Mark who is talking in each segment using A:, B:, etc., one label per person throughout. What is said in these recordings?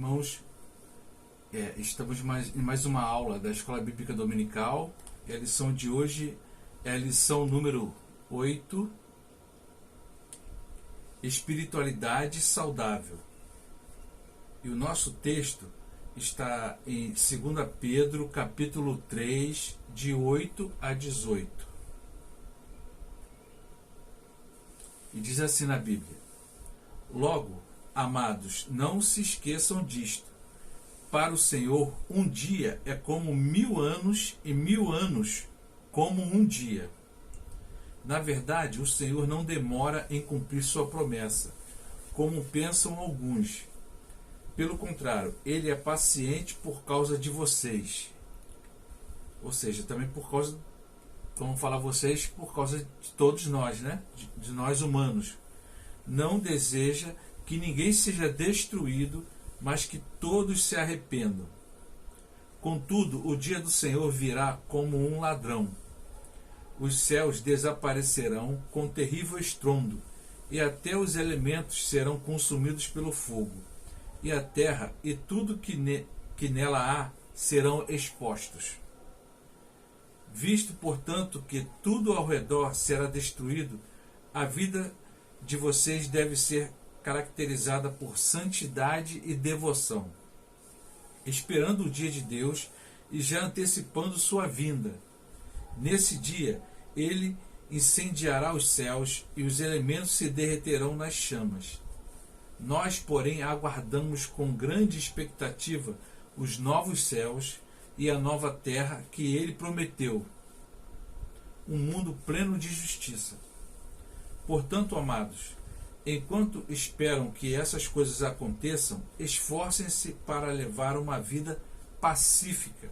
A: Irmãos, estamos em mais uma aula da Escola Bíblica Dominical. A lição de hoje é a lição número 8, Espiritualidade Saudável. E o nosso texto está em 2 Pedro, capítulo 3, de 8 a 18. E diz assim na Bíblia: Logo, amados, não se esqueçam disto. Para o Senhor, um dia é como 1000 anos, e 1000 anos como um dia. Na verdade, o Senhor não demora em cumprir sua promessa, como pensam alguns. Pelo contrário, Ele é paciente por causa de vocês. Ou seja, também por causa, vamos falar vocês, por causa de todos nós, né? De nós humanos. Não deseja que ninguém seja destruído, mas que todos se arrependam. Contudo, o dia do Senhor virá como um ladrão. Os céus desaparecerão com terrível estrondo, e até os elementos serão consumidos pelo fogo, e a terra e tudo que nela há serão expostos. Visto, portanto, que tudo ao redor será destruído, a vida de vocês deve ser caracterizada por santidade e devoção, esperando o dia de Deus e já antecipando sua vinda. Nesse dia, Ele incendiará os céus e os elementos se derreterão nas chamas. Nós, porém, aguardamos com grande expectativa os novos céus e a nova terra que Ele prometeu, um mundo pleno de justiça. Portanto, amados, enquanto esperam que essas coisas aconteçam, esforcem-se para levar uma vida pacífica,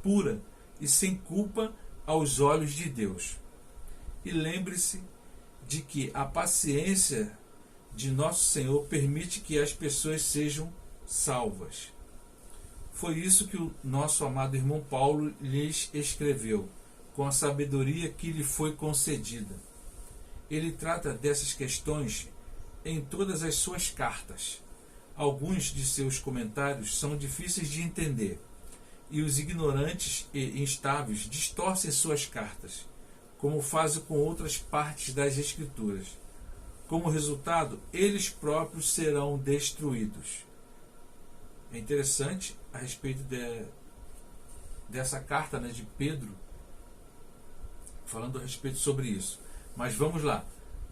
A: pura e sem culpa aos olhos de Deus. E lembre-se de que a paciência de nosso Senhor permite que as pessoas sejam salvas. Foi isso que o nosso amado irmão Paulo lhes escreveu, com a sabedoria que lhe foi concedida. Ele trata dessas questões em todas as suas cartas. Alguns de seus comentários são difíceis de entender, e os ignorantes e instáveis distorcem suas cartas, como fazem com outras partes das Escrituras. Como resultado, eles próprios serão destruídos. É interessante a respeito dessa carta, né, de Pedro, falando a respeito sobre isso. Mas vamos lá.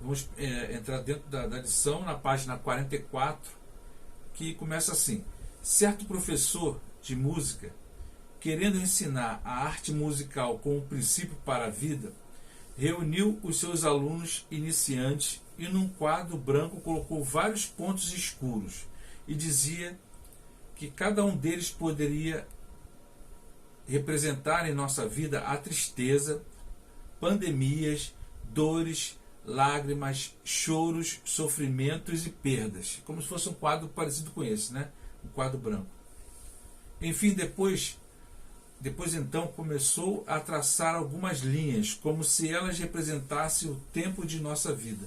A: Vamos entrar dentro da lição, na página 44, que começa assim: certo professor de música, querendo ensinar a arte musical como um princípio para a vida, reuniu os seus alunos iniciantes e num quadro branco colocou vários pontos escuros e dizia que cada um deles poderia representar em nossa vida a tristeza, pandemias, dores, lágrimas, choros, sofrimentos e perdas, como se fosse um quadro parecido com esse, né? Um quadro branco. Enfim, depois então começou a traçar algumas linhas, como se elas representassem o tempo de nossa vida.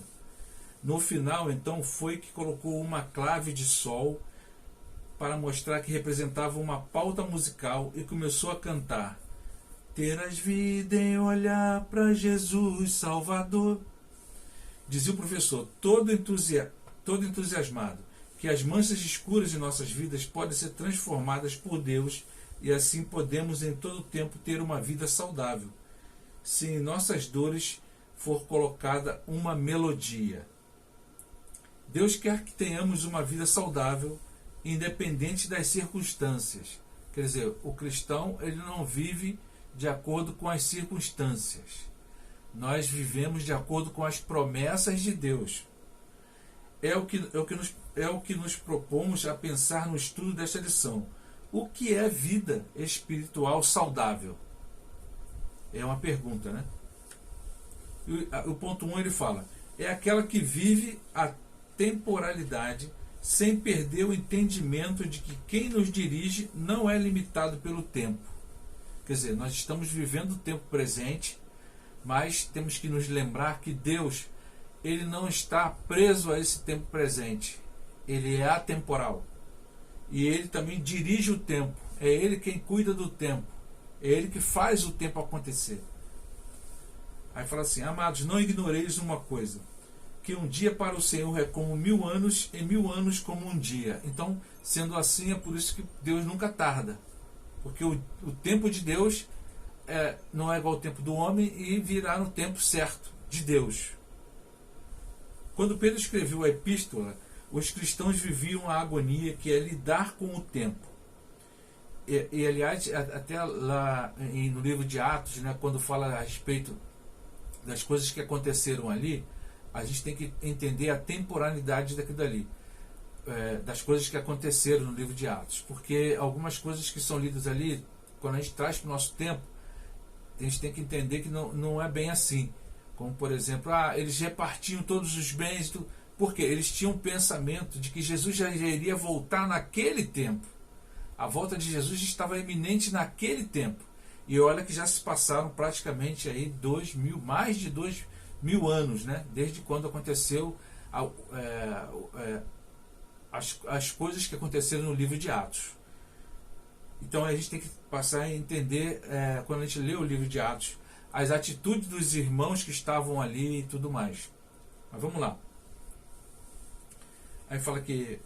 A: No final, então, foi que colocou uma clave de sol para mostrar que representava uma pauta musical e começou a cantar: terás vida em olhar para Jesus Salvador. Dizia o professor, todo entusiasmado, que as manchas escuras de nossas vidas podem ser transformadas por Deus e assim podemos em todo tempo ter uma vida saudável, se em nossas dores for colocada uma melodia. Deus quer que tenhamos uma vida saudável, independente das circunstâncias. Quer dizer, o cristão ele não vive de acordo com as circunstâncias. Nós vivemos de acordo com as promessas de Deus. É o que nos propomos a pensar no estudo desta lição. O que é vida espiritual saudável? É uma pergunta, né? O ponto 1 ele fala: é aquela que vive a temporalidade sem perder o entendimento de que quem nos dirige não é limitado pelo tempo. Quer dizer, nós estamos vivendo o tempo presente, mas temos que nos lembrar que Deus, Ele não está preso a esse tempo presente. Ele é atemporal. E ele também dirige o tempo. É ele quem cuida do tempo. É ele que faz o tempo acontecer. Aí fala assim: amados, não ignoreis uma coisa, que um dia para o Senhor é como 1000 anos, e 1000 anos como um dia. Então, sendo assim, é por isso que Deus nunca tarda. Porque o tempo de Deus não é igual ao tempo do homem, e virá no tempo certo de Deus. Quando Pedro escreveu a epístola, os cristãos viviam a agonia que é lidar com o tempo. E aliás, até lá no livro de Atos, né, quando fala a respeito das coisas que aconteceram ali, a gente tem que entender a temporalidade daquilo dali, das coisas que aconteceram no livro de Atos, porque algumas coisas que são lidas ali, quando a gente traz para o nosso tempo, a gente tem que entender que não é bem assim. Como, por exemplo, eles repartiam todos os bens, porque eles tinham um pensamento de que Jesus já iria voltar naquele tempo. A volta de Jesus estava iminente naquele tempo. E olha que já se passaram praticamente aí mais de 2000 anos, né? Desde quando aconteceu as coisas que aconteceram no livro de Atos. Então a gente tem que passar a entender, quando a gente lê o livro de Atos, as atitudes dos irmãos que estavam ali e tudo mais. Mas vamos lá. Aí fala que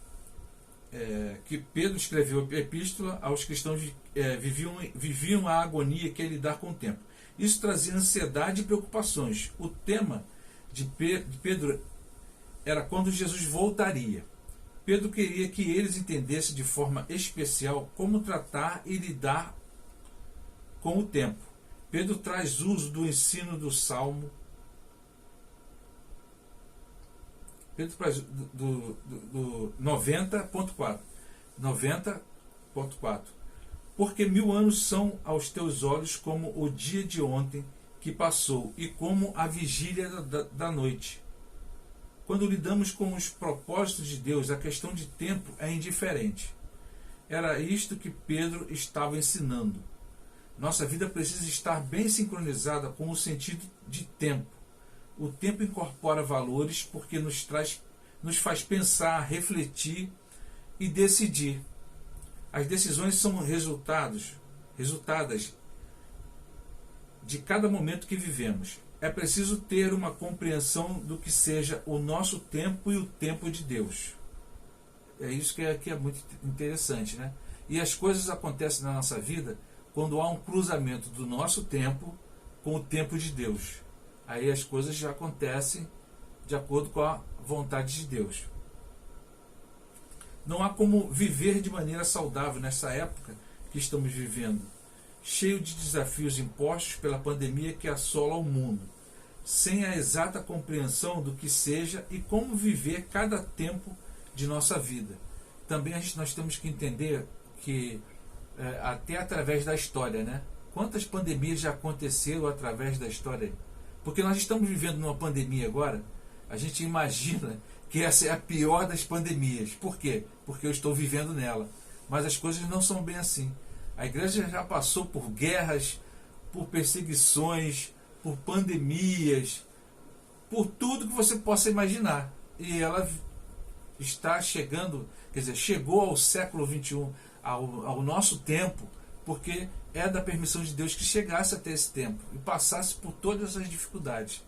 A: Pedro escreveu a epístola aos cristãos, viviam a agonia que é lidar com o tempo. Isso trazia ansiedade e preocupações. O tema de Pedro era quando Jesus voltaria. Pedro queria que eles entendessem de forma especial como tratar e lidar com o tempo. Pedro traz uso do ensino do Salmo. Pedro traz do 90.4. 90.4. Porque 1000 anos são aos teus olhos como o dia de ontem que passou, e como a vigília da noite. Quando lidamos com os propósitos de Deus, a questão de tempo é indiferente. Era isto que Pedro estava ensinando. Nossa vida precisa estar bem sincronizada com o sentido de tempo. O tempo incorpora valores porque nos faz pensar, refletir e decidir. As decisões são resultadas de cada momento que vivemos. É preciso ter uma compreensão do que seja o nosso tempo e o tempo de Deus. É isso que é muito interessante, né? E as coisas acontecem na nossa vida quando há um cruzamento do nosso tempo com o tempo de Deus. Aí as coisas já acontecem de acordo com a vontade de Deus. Não há como viver de maneira saudável nessa época que estamos vivendo, cheio de desafios impostos pela pandemia que assola o mundo, sem a exata compreensão do que seja e como viver cada tempo de nossa vida. Também nós temos que entender que, até através da história, né? Quantas pandemias já aconteceram através da história? Porque nós estamos vivendo numa pandemia agora, a gente imagina que essa é a pior das pandemias. Por quê? Porque eu estou vivendo nela. Mas as coisas não são bem assim. A igreja já passou por guerras, por perseguições, por pandemias, por tudo que você possa imaginar. E ela está chegando, quer dizer, chegou ao século XXI, ao nosso tempo, porque é da permissão de Deus que chegasse até esse tempo e passasse por todas as dificuldades.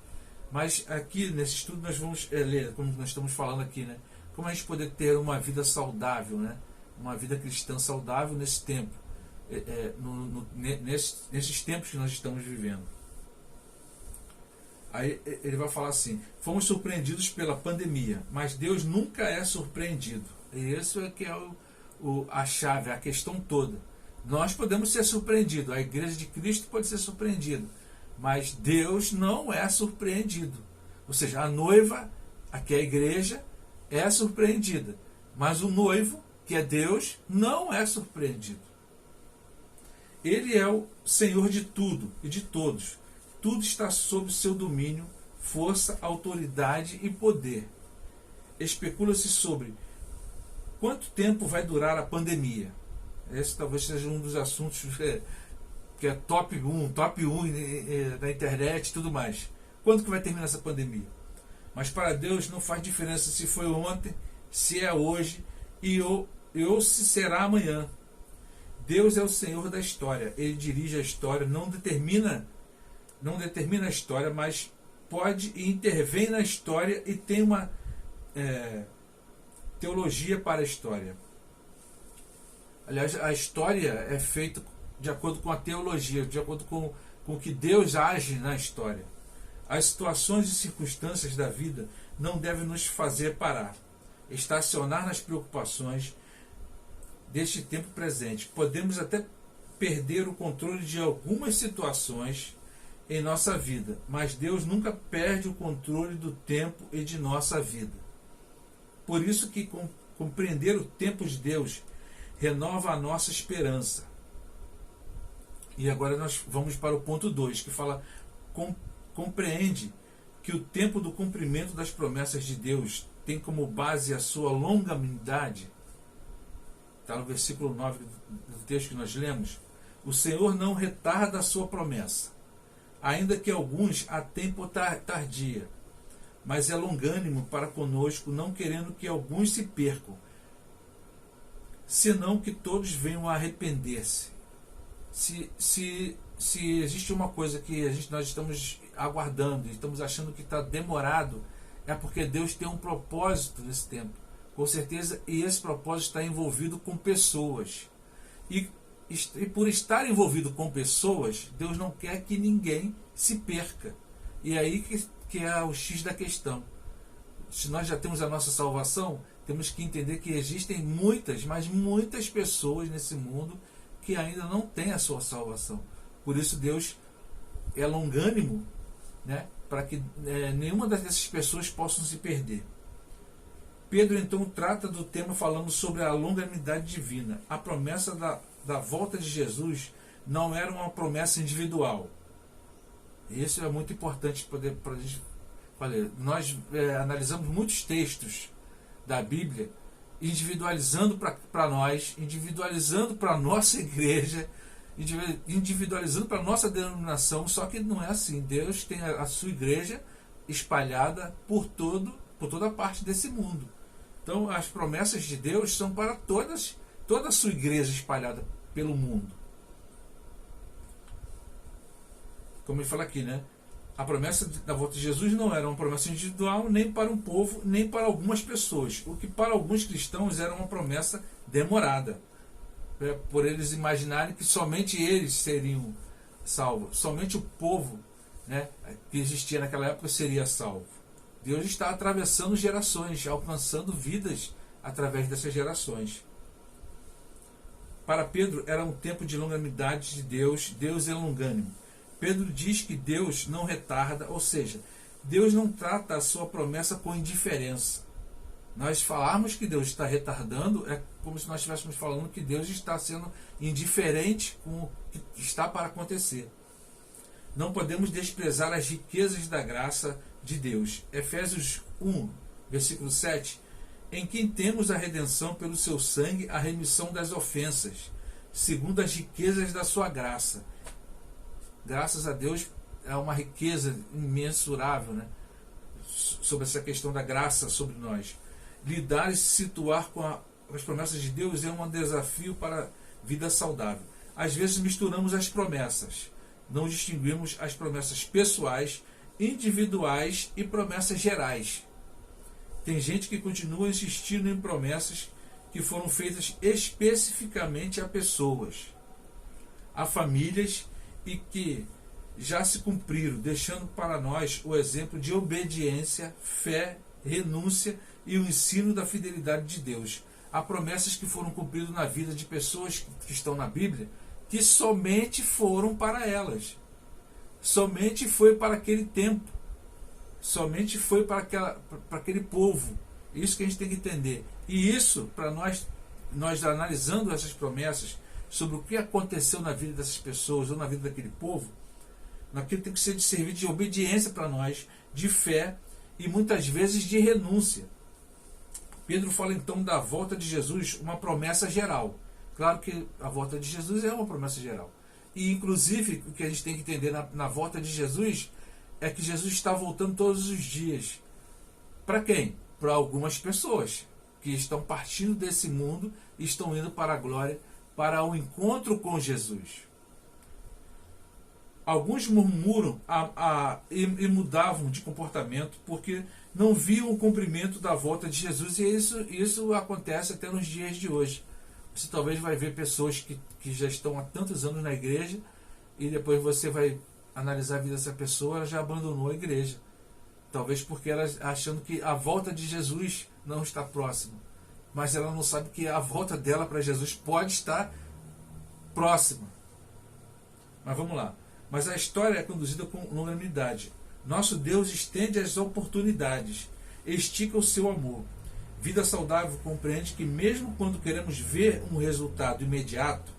A: Mas aqui nesse estudo nós vamos ler, como nós estamos falando aqui, né? Como a gente poder ter uma vida saudável, né? Uma vida cristã saudável nesse tempo, nesses tempos que nós estamos vivendo. Aí ele vai falar assim: fomos surpreendidos pela pandemia, mas Deus nunca é surpreendido. E isso é que é a chave, a questão toda. Nós podemos ser surpreendidos, a igreja de Cristo pode ser surpreendida, mas Deus não é surpreendido. Ou seja, a noiva, aqui é a igreja, é surpreendida, mas o noivo, que é Deus, não é surpreendido. Ele é o Senhor de tudo e de todos. Tudo está sob seu domínio, força, autoridade e poder. Especula-se sobre quanto tempo vai durar a pandemia. Esse talvez seja um dos assuntos que é top 1 da internet e tudo mais. Quando que vai terminar essa pandemia? Mas para Deus não faz diferença se foi ontem, se é hoje ou se será amanhã. Deus é o Senhor da história. Ele dirige a história, não determina a história, mas pode e intervém na história e tem uma teologia para a história. Aliás, a história é feita de acordo com a teologia, de acordo com o que Deus age na história. As situações e circunstâncias da vida não devem nos fazer parar, estacionar nas preocupações deste tempo presente. Podemos até perder o controle de algumas situações em nossa vida, mas Deus nunca perde o controle do tempo e de nossa vida. Por isso que compreender o tempo de Deus renova a nossa esperança. E agora nós vamos para o ponto 2, que fala: compreende que o tempo do cumprimento das promessas de Deus tem como base a sua longanimidade. Está no versículo 9 do texto que nós lemos. O Senhor não retarda a sua promessa, ainda que alguns a tenham por tardia, mas é longânimo para conosco, não querendo que alguns se percam, senão que todos venham a arrepender-se. Se existe uma coisa que nós estamos aguardando e estamos achando que está demorado, é porque Deus tem um propósito nesse tempo, com certeza, e esse propósito está envolvido com pessoas. E por estar envolvido com pessoas, Deus não quer que ninguém se perca. E é aí que é o X da questão. Se nós já temos a nossa salvação, temos que entender que existem muitas, mas muitas pessoas nesse mundo que ainda não têm a sua salvação. Por isso Deus é longânimo, né, para que nenhuma dessas pessoas possam se perder. Pedro então trata do tema falando sobre a longanimidade divina. A promessa da volta de Jesus não era uma promessa individual. Isso é muito importante para a gente falar. Nós analisamos muitos textos da Bíblia, individualizando para nós, individualizando para a nossa igreja, individualizando para a nossa denominação, só que não é assim. Deus tem a sua igreja espalhada por toda a parte desse mundo. Então as promessas de Deus são para toda a sua igreja espalhada pelo mundo. Como ele fala aqui, né? A promessa da volta de Jesus não era uma promessa individual, nem para um povo, nem para algumas pessoas. O que para alguns cristãos era uma promessa demorada. Por eles imaginarem que somente eles seriam salvos. Somente o povo, né, que existia naquela época seria salvo. Deus está atravessando gerações, alcançando vidas através dessas gerações. Para Pedro era um tempo de longanimidade de Deus. Deus é longânimo. Pedro diz que Deus não retarda, ou seja, Deus não trata a sua promessa com indiferença. Nós falarmos que Deus está retardando é como se nós estivéssemos falando que Deus está sendo indiferente com o que está para acontecer. Não podemos desprezar as riquezas da graça de Deus. Efésios 1, versículo 7, em quem temos a redenção pelo seu sangue, a remissão das ofensas, segundo as riquezas da sua graça. Graças a Deus é uma riqueza imensurável, né, sobre essa questão da graça sobre nós. Lidar e se situar com as promessas de Deus é um desafio para a vida saudável. Às vezes misturamos as promessas, não distinguimos as promessas pessoais, individuais e promessas gerais. Tem gente que continua insistindo em promessas que foram feitas especificamente a pessoas, a famílias, e que já se cumpriram, deixando para nós o exemplo de obediência, fé, renúncia e o ensino da fidelidade de Deus. Há promessas que foram cumpridas na vida de pessoas que estão na Bíblia, que somente foram para elas. Somente foi para aquele tempo. Somente foi para aquele povo. Isso que a gente tem que entender. E isso, para nós analisando essas promessas, sobre o que aconteceu na vida dessas pessoas ou na vida daquele povo, naquilo tem que ser de servir de obediência para nós, de fé e muitas vezes de renúncia. Pedro fala então da volta de Jesus, uma promessa geral. Claro que a volta de Jesus é uma promessa geral. E inclusive o que a gente tem que entender na volta de Jesus é que Jesus está voltando todos os dias. Para quem? Para algumas pessoas. que estão partindo desse mundo e estão indo para a glória, para o encontro com Jesus. Alguns murmuram e mudavam de comportamento porque não viam o cumprimento da volta de Jesus, e isso acontece até nos dias de hoje. Você talvez vai ver pessoas que já estão há tantos anos na igreja, e depois você vai analisar a vida dessa pessoa, ela já abandonou a igreja. Talvez porque ela achando que a volta de Jesus não está próxima. Mas ela não sabe que a volta dela para Jesus pode estar próxima. Mas vamos lá. Mas a história é conduzida com longanimidade. Nosso Deus estende as oportunidades, estica o seu amor. Vida saudável compreende que mesmo quando queremos ver um resultado imediato,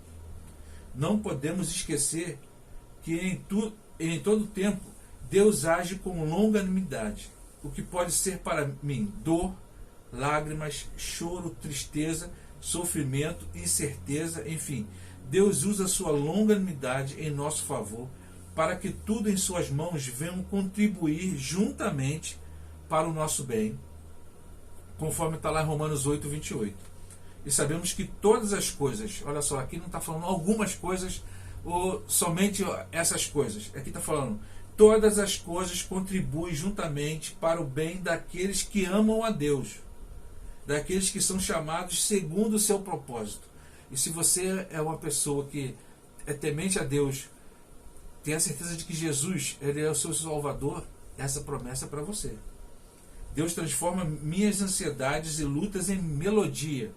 A: não podemos esquecer que em todo tempo Deus age com longanimidade, o que pode ser para mim dor, lágrimas, choro, tristeza, sofrimento, incerteza, enfim. Deus usa sua longanimidade em nosso favor para que tudo em suas mãos venham contribuir juntamente para o nosso bem, conforme está lá em Romanos 8, 28. E sabemos que todas as coisas, olha só, aqui não está falando algumas coisas ou somente essas coisas, aqui está falando todas as coisas contribuem juntamente para o bem daqueles que amam a Deus, daqueles que são chamados segundo o seu propósito. E se você é uma pessoa que é temente a Deus, tem a certeza de que Jesus ele é o seu Salvador, essa promessa é para você. Deus transforma minhas ansiedades e lutas em melodia.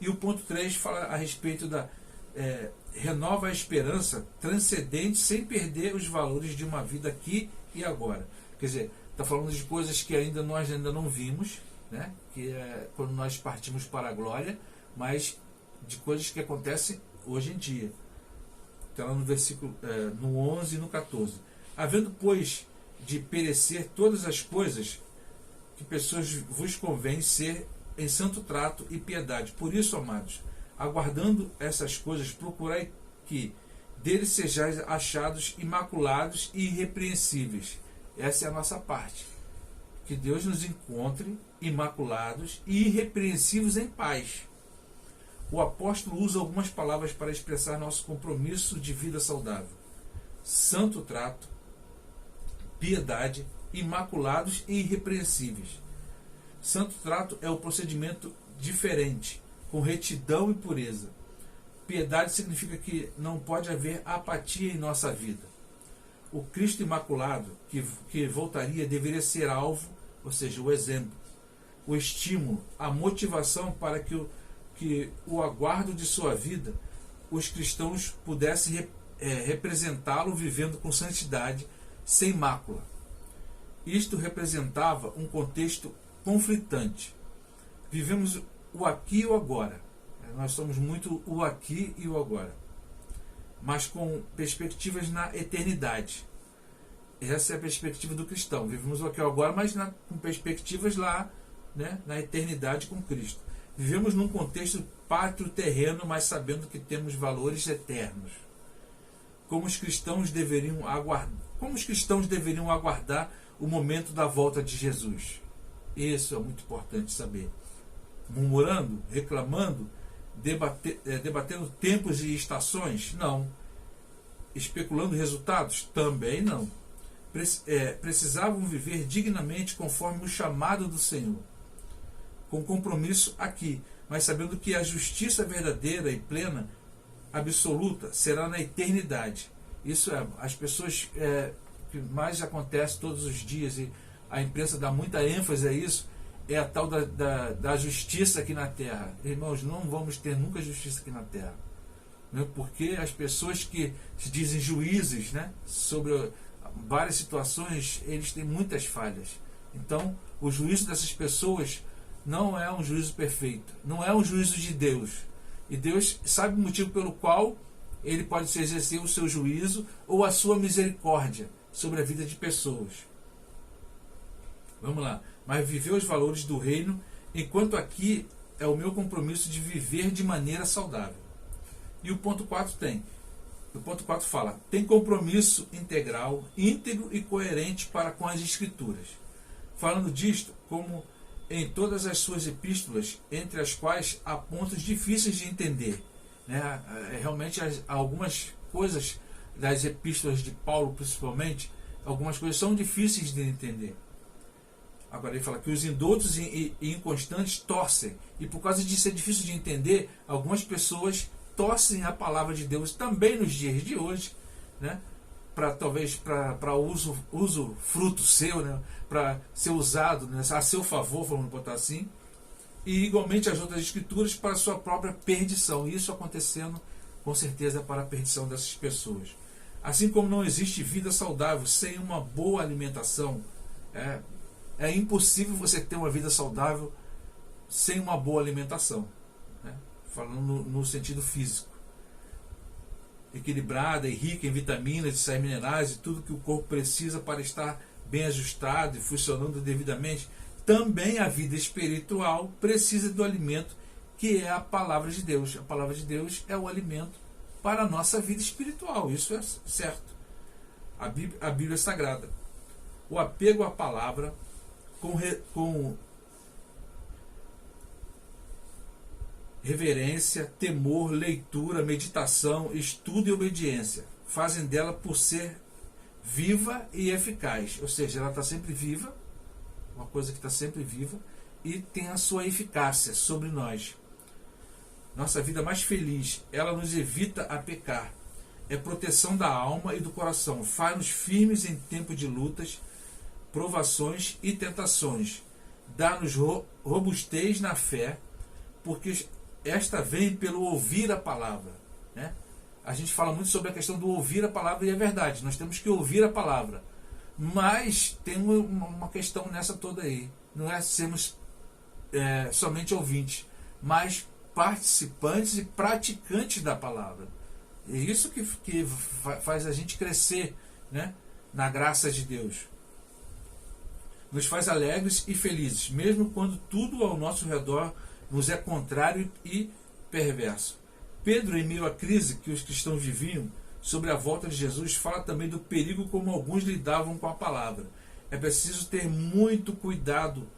A: E o ponto 3 fala a respeito da renova a esperança transcendente sem perder os valores de uma vida aqui e agora. Quer dizer, está falando de coisas que nós ainda não vimos, né? Que é quando nós partimos para a glória, mas de coisas que acontecem hoje em dia. Está lá no versículo no 11 e no 14. Havendo, pois, de perecer todas as coisas, que pessoas vos convém ser em santo trato e piedade. Por isso, amados, aguardando essas coisas, procurai que deles sejais achados imaculados e irrepreensíveis. Essa é a nossa parte. Que Deus nos encontre imaculados e irrepreensíveis em paz. O apóstolo usa algumas palavras para expressar nosso compromisso de vida saudável: santo trato, piedade, imaculados e irrepreensíveis. Santo trato é o procedimento diferente, com retidão e pureza. Piedade significa que não pode haver apatia em nossa vida. O Cristo imaculado que voltaria deveria ser alvo, ou seja, o exemplo, o estímulo, a motivação para que o aguardo de sua vida, os cristãos pudessem representá-lo vivendo com santidade, sem mácula. Isto representava um contexto conflitante. Vivemos o aqui e o agora. Nós somos muito o aqui e o agora, mas com perspectivas na eternidade. Essa é a perspectiva do cristão. Vivemos o aqui e o agora, mas com perspectivas lá, né, na eternidade com Cristo. Vivemos num contexto pátrio terreno, mas sabendo que temos valores eternos. Como os cristãos deveriam aguardar o momento da volta de Jesus? Isso é muito importante saber. Murmurando, reclamando, debatendo tempos e estações? Não. Especulando resultados? Também não. Precisavam viver dignamente conforme o chamado do Senhor, com compromisso aqui, mas sabendo que a justiça verdadeira e plena, absoluta, será na eternidade. Isso é, as pessoas que mais acontece todos os dias, e a imprensa dá muita ênfase a isso, é a tal da justiça aqui na terra. Irmãos, não vamos ter nunca justiça aqui na terra, né? Porque as pessoas que se dizem juízes, né, sobre várias situações, eles têm muitas falhas. Então, o juízo dessas pessoas não é um juízo perfeito, não é um juízo de Deus. E Deus sabe o motivo pelo qual ele pode se exercer o seu juízo ou a sua misericórdia sobre a vida de pessoas. Vamos lá. Mas viver os valores do reino, enquanto aqui é o meu compromisso de viver de maneira saudável. E o ponto 4 o ponto 4 fala: tem compromisso integral, íntegro e coerente para com as Escrituras. Falando disto, como em todas as suas epístolas, entre as quais há pontos difíceis de entender. Né? Realmente, algumas coisas das epístolas de Paulo, principalmente, algumas coisas são difíceis de entender. Agora ele fala que os indoutos e inconstantes torcem, e por causa de ser difícil de entender, algumas pessoas torcem a palavra de Deus também nos dias de hoje, né? Talvez para uso fruto seu, né? Para ser usado, né? A seu favor, vamos botar assim, e igualmente as outras escrituras para a sua própria perdição. Isso acontecendo com certeza para a perdição dessas pessoas. Assim como não existe vida saudável sem uma boa alimentação, é impossível você ter uma vida saudável sem uma boa alimentação, né? Falando no sentido físico. Equilibrada e rica em vitaminas e sais minerais e tudo que o corpo precisa para estar bem ajustado e funcionando devidamente. Também a vida espiritual precisa do alimento que é a palavra de Deus. A palavra de Deus é o alimento para a nossa vida espiritual. Isso é certo. A Bíblia é sagrada. O apego à palavra com reverência, temor, leitura, meditação, estudo e obediência fazem dela por ser viva e eficaz. Ou seja, ela está sempre viva, uma coisa que está sempre viva, e tem a sua eficácia sobre nós. Nossa vida mais feliz, ela nos evita a pecar. É proteção da alma e do coração. Faz-nos firmes em tempo de lutas, provações e tentações. Dá-nos robustez na fé, porque esta vem pelo ouvir a palavra, né? A gente fala muito sobre a questão do ouvir a palavra, e é verdade, nós temos que ouvir a palavra. Mas tem uma questão nessa toda aí. Não é sermos somente ouvintes, mas participantes e praticantes da palavra. É isso que faz a gente crescer, né, na graça de Deus. Nos faz alegres e felizes, mesmo quando tudo ao nosso redor nos é contrário e perverso. Pedro, em meio à crise que os cristãos viviam sobre a volta de Jesus, fala também do perigo como alguns lidavam com a palavra. É preciso ter muito cuidado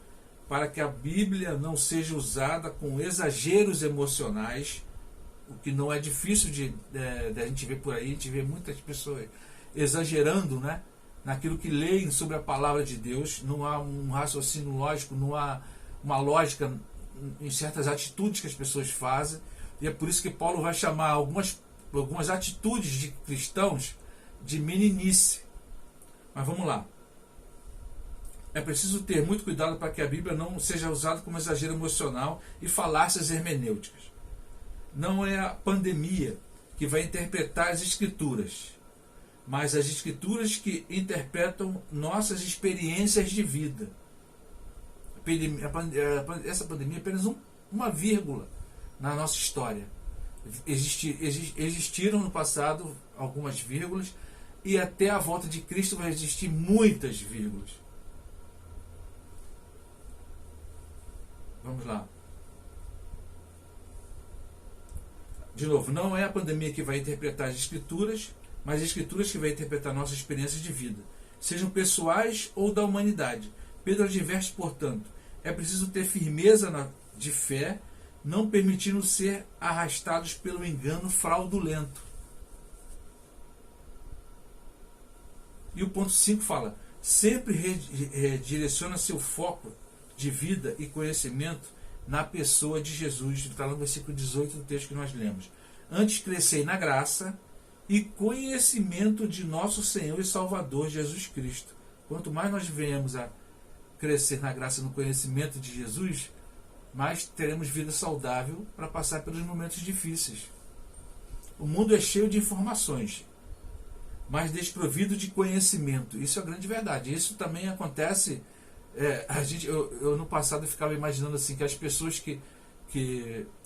A: para que a Bíblia não seja usada com exageros emocionais, o que não é difícil de a gente ver por aí. A gente vê muitas pessoas exagerando, né, naquilo que leem sobre a palavra de Deus. Não há um raciocínio lógico, não há uma lógica em certas atitudes que as pessoas fazem, e é por isso que Paulo vai chamar algumas atitudes de cristãos de meninice. Mas vamos lá. É preciso ter muito cuidado para que a Bíblia não seja usada como exagero emocional e falácias hermenêuticas. Não é a pandemia que vai interpretar as Escrituras, mas as Escrituras que interpretam nossas experiências de vida. Essa pandemia é apenas uma vírgula na nossa história. Existiram no passado algumas vírgulas, e até a volta de Cristo vai existir muitas vírgulas. Vamos lá. De novo, não é a pandemia que vai interpretar as Escrituras, mas as Escrituras que vai interpretar nossas experiências de vida, sejam pessoais ou da humanidade. Pedro adverte, portanto, é preciso ter firmeza de fé, não permitindo ser arrastados pelo engano fraudulento. E o ponto 5 fala: sempre redireciona seu foco de vida e conhecimento na pessoa de Jesus. Está no versículo 18 do texto que nós lemos. Antes crescei na graça e conhecimento de nosso Senhor e Salvador Jesus Cristo. Quanto mais nós venhamos a crescer na graça e no conhecimento de Jesus, mais teremos vida saudável para passar pelos momentos difíceis. O mundo é cheio de informações, mas desprovido de conhecimento. Isso é a grande verdade. Isso também acontece. Eu no passado ficava imaginando assim, que as pessoas que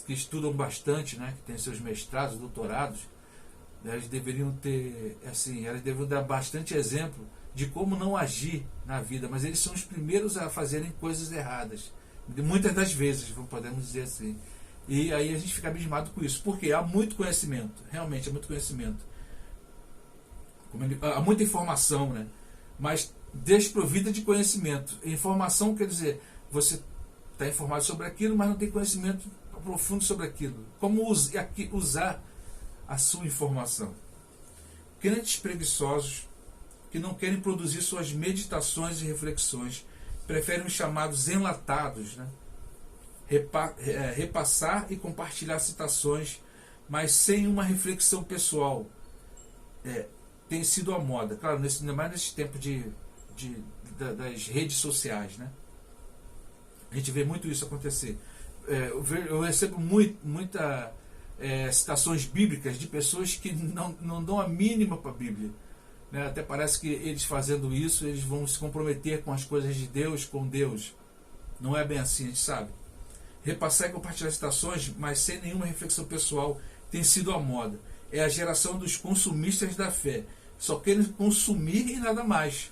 A: estudam bastante, né, que têm seus mestrados, doutorados, elas deveriam ter, assim, elas deveriam dar bastante exemplo de como não agir na vida, mas eles são os primeiros a fazerem coisas erradas, muitas das vezes, podemos dizer assim. E aí a gente fica abismado com isso, porque há muito conhecimento, realmente há muito conhecimento, há muita informação, né? Mas desprovida de conhecimento. Informação quer dizer, você está informado sobre aquilo, mas não tem conhecimento profundo sobre aquilo. Como usar a sua informação? Crentes preguiçosos que não querem produzir suas meditações e reflexões, preferem os chamados enlatados, né? Repassar e compartilhar citações, mas sem uma reflexão pessoal. Tem sido a moda, claro, ainda mais nesse tempo das redes sociais, né? A gente vê muito isso acontecer. Eu recebo muitas citações bíblicas de pessoas que não dão a mínima para a Bíblia, né? Até parece que eles fazendo isso, eles vão se comprometer com as coisas de Deus, com Deus. Não é bem assim, a gente sabe. Repassar e compartilhar citações, mas sem nenhuma reflexão pessoal, tem sido a moda. É a geração dos consumistas da fé. Só querem consumir e nada mais.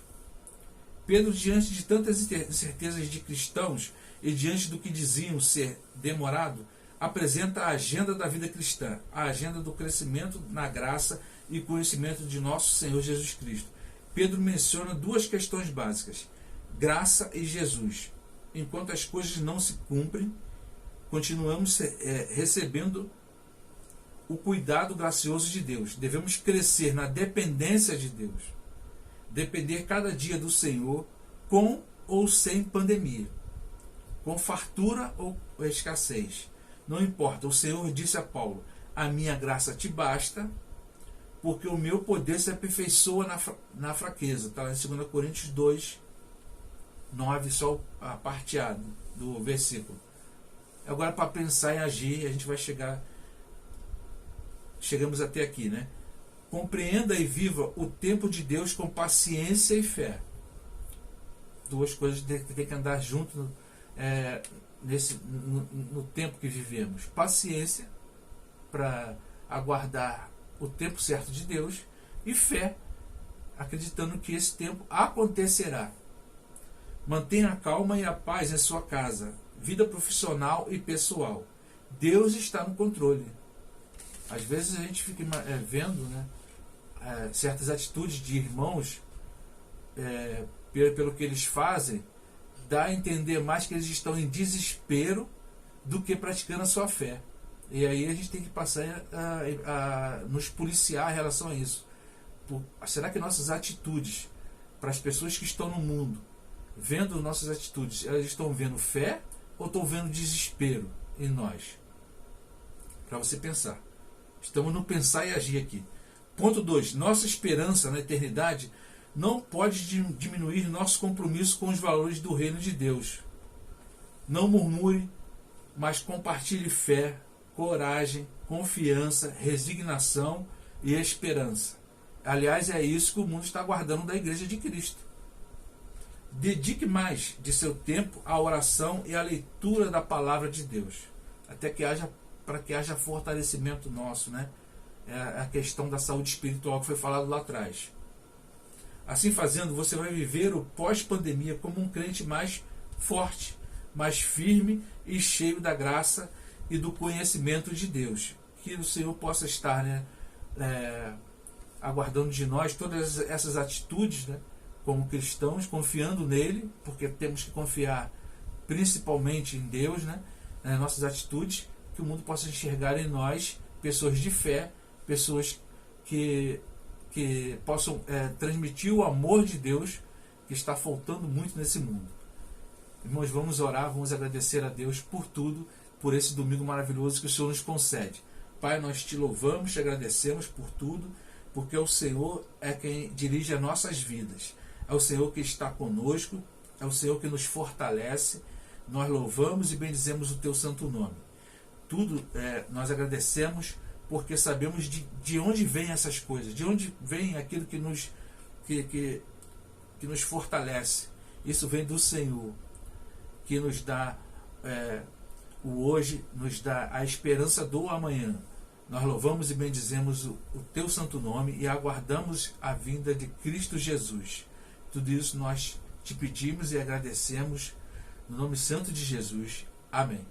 A: Pedro, diante de tantas incertezas de cristãos e diante do que diziam ser demorado, apresenta a agenda da vida cristã, a agenda do crescimento na graça e conhecimento de nosso Senhor Jesus Cristo. Pedro menciona duas questões básicas: graça e Jesus. Enquanto as coisas não se cumprem, continuamos recebendo o cuidado gracioso de Deus. Devemos crescer na dependência de Deus. Depender cada dia do Senhor, com ou sem pandemia, com fartura ou escassez. Não importa, o Senhor disse a Paulo: a minha graça te basta, porque o meu poder se aperfeiçoa na fraqueza. Está lá em 2 Coríntios 2, 9, só a parte A do versículo. Agora, para pensar em agir, a gente vai chegamos até aqui, né? Compreenda e viva o tempo de Deus com paciência e fé. Duas coisas que tem que andar junto no tempo que vivemos. Paciência para aguardar o tempo certo de Deus, e fé, acreditando que esse tempo acontecerá. Mantenha a calma e a paz em sua casa, vida profissional e pessoal. Deus está no controle. Às vezes a gente fica vendo, né, certas atitudes de irmãos, pelo que eles fazem, dá a entender mais que eles estão em desespero do que praticando a sua fé. E aí a gente tem que passar a nos policiar em relação a isso. Será que nossas atitudes, para as pessoas que estão no mundo, vendo nossas atitudes, elas estão vendo fé ou estão vendo desespero em nós? Para você pensar. Estamos no pensar e agir aqui. Ponto 2. Nossa esperança na eternidade não pode diminuir nosso compromisso com os valores do reino de Deus. Não murmure, mas compartilhe fé, coragem, confiança, resignação e esperança. Aliás, é isso que o mundo está aguardando da Igreja de Cristo. Dedique mais de seu tempo à oração e à leitura da palavra de Deus, para que haja fortalecimento nosso, né? É a questão da saúde espiritual que foi falado lá atrás. Assim fazendo, você vai viver o pós-pandemia como um crente mais forte, mais firme e cheio da graça e do conhecimento de Deus. Que o Senhor possa estar, né, aguardando de nós todas essas atitudes, né, como cristãos, confiando nele, porque temos que confiar principalmente em Deus, né, nas nossas atitudes, que o mundo possa enxergar em nós pessoas de fé, pessoas que possam transmitir o amor de Deus, que está faltando muito nesse mundo. Irmãos, vamos orar, vamos agradecer a Deus por tudo, por esse domingo maravilhoso que o Senhor nos concede. Pai, nós te louvamos, te agradecemos por tudo, porque o Senhor é quem dirige as nossas vidas. É o Senhor que está conosco, é o Senhor que nos fortalece. Nós louvamos e bendizemos o teu santo nome. Tudo nós agradecemos, porque sabemos de onde vêm essas coisas, de onde vem aquilo que nos fortalece. Isso vem do Senhor, que nos dá o hoje, nos dá a esperança do amanhã. Nós louvamos e bendizemos o teu santo nome e aguardamos a vinda de Cristo Jesus. Tudo isso nós te pedimos e agradecemos no nome santo de Jesus. Amém.